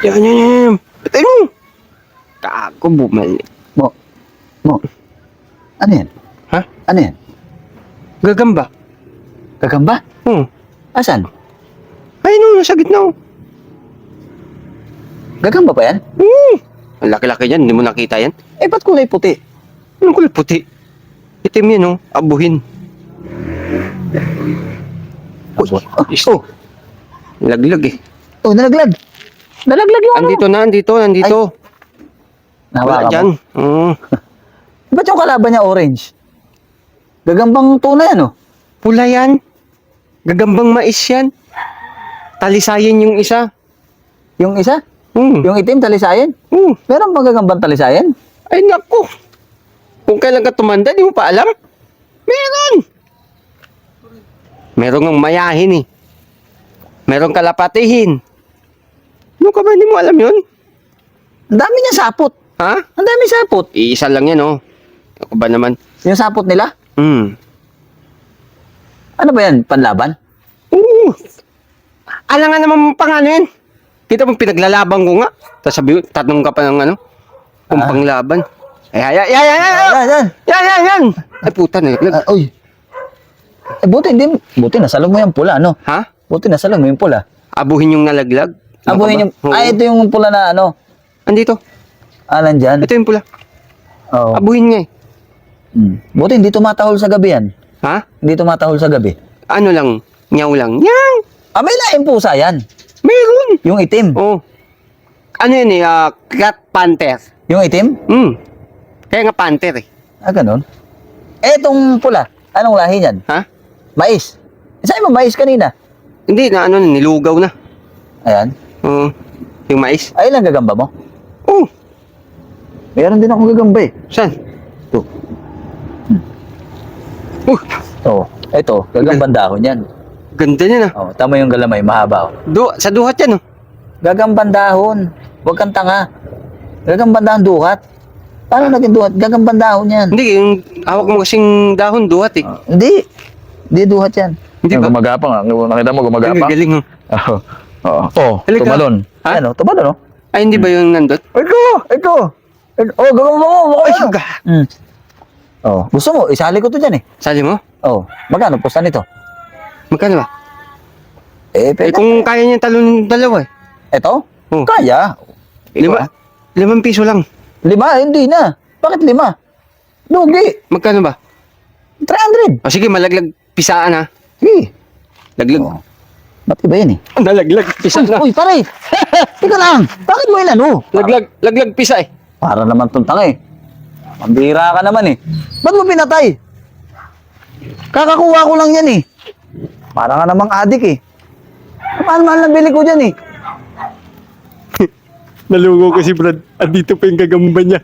Yan. Patay mo. Kago, bumalik. Mo. Ano yan? Ha? Ano yan? Gagamba. Gagamba? Oh. Asan? Ay, no, nasa gitna. Oh. Gagamba ba yan? Ang laki-laki yan, hindi mo nakita yan. Eh, ba't kulay puti? Anong kulay puti? Itim yan, oh. Abuhin. Oh, Laglag eh. oh, nalaglag. Nalaglag yung Nandito. Wala Nahawakan mo. dyan. Oo. Ba't yung kalaban niya orange? Gagambang tuna yan, oh. Pula yan. Gagambang mais yan. Talisayin yung isa. Yung isa? Hmm. Yung itim, talisayan? Meron bang gagambang talisayan? Ay, naku. Kung kailan ka tumanda, di mo pa alam? Meron. Meron ng mayahin eh. Meron kalapatihin. Ano ka ba, hindi mo alam yun? Ang dami niya sapot. Ha? Ang dami sapot. Iisa lang yan, oh. Ako ba naman? Yung sapot nila? Ano ba yan? Panlaban? Oo. Alam nga naman pang ano yan. Kita mo pinaglalaban ko nga. Tapos sabi ko, tatanong ka pa ng ano, kung panglaban. Ay. Yan. Ay, puta na. Uy. Eh, buti nasalo mo yung pula, no? Ha? Buti nasalo mo yung pula. Abuhin yung nalaglag? Abuhin yung... Oo. ito yung pula na ano. Andito. Nandyan. Ito yung pula. Oo. Abuhin nga eh. Buti hindi tumatahol sa gabi yan. Ha? Hindi tumatahol sa gabi. Ano lang? Nyaw lang. Nyaw! May laing pusa yan. Meron! Yung itim. Oh. Ano yun eh? Cat panther. Yung itim? Kaya nga panther eh. Ganon. Etong pula. Anong lahi niyan? Ha? Mais. Saan mo mais kanina? Hindi na ano, nilugaw na. Ayan. Oo. Yung mais. Ay lang gagamba mo. Oh. Meron din akong gagamba eh. Saan? Ito. Ito. Gagambang dahon yan. Ganda niya na. Tama yung galamay. Mahaba. Sa duhat yan oh. Gagambang dahon. Huwag kang tanga. Gagambang dahon duhat. Paano naging duhat? Gagambang dahon yan. Hindi, yung hawak mo kasing dahon duhat eh. Hindi. Hindi duhat yan. Hindi ba? Gumagapang. Nakita mo gumagapang? Galing oh. Tumalon. Ha? Ano? Tumalon, no? Ay, hindi ba yung nandot? Ito. Gagamba mo. Ay, Ano? suga. Gusto mo? Isali ko to dyan eh. Sali mo? Magkano pusta nito? Magkano ba? Eh, Eh, kung kaya niya talon dalawa eh. Ito? Oh. Kaya. 5 piso lang. 5? Hindi na. Bakit 5? Lugi. Magkano ba? 300. O sige, malaglag pisaan ha. Sige. Laglag. Ba't iba yan eh? Nalaglag pisa na. Uy, pare. Teka lang. Bakit mo ilano? Laglag pisa eh. Para naman itong tanga eh. Pambira ka naman eh. Ba't mo pinatay? Kakakuha ko lang yan eh. Para ka namang adik eh. Mahal-mahal na bili ko dyan eh. Nalugo ko si Brad. Andito pa yung gagamba niya.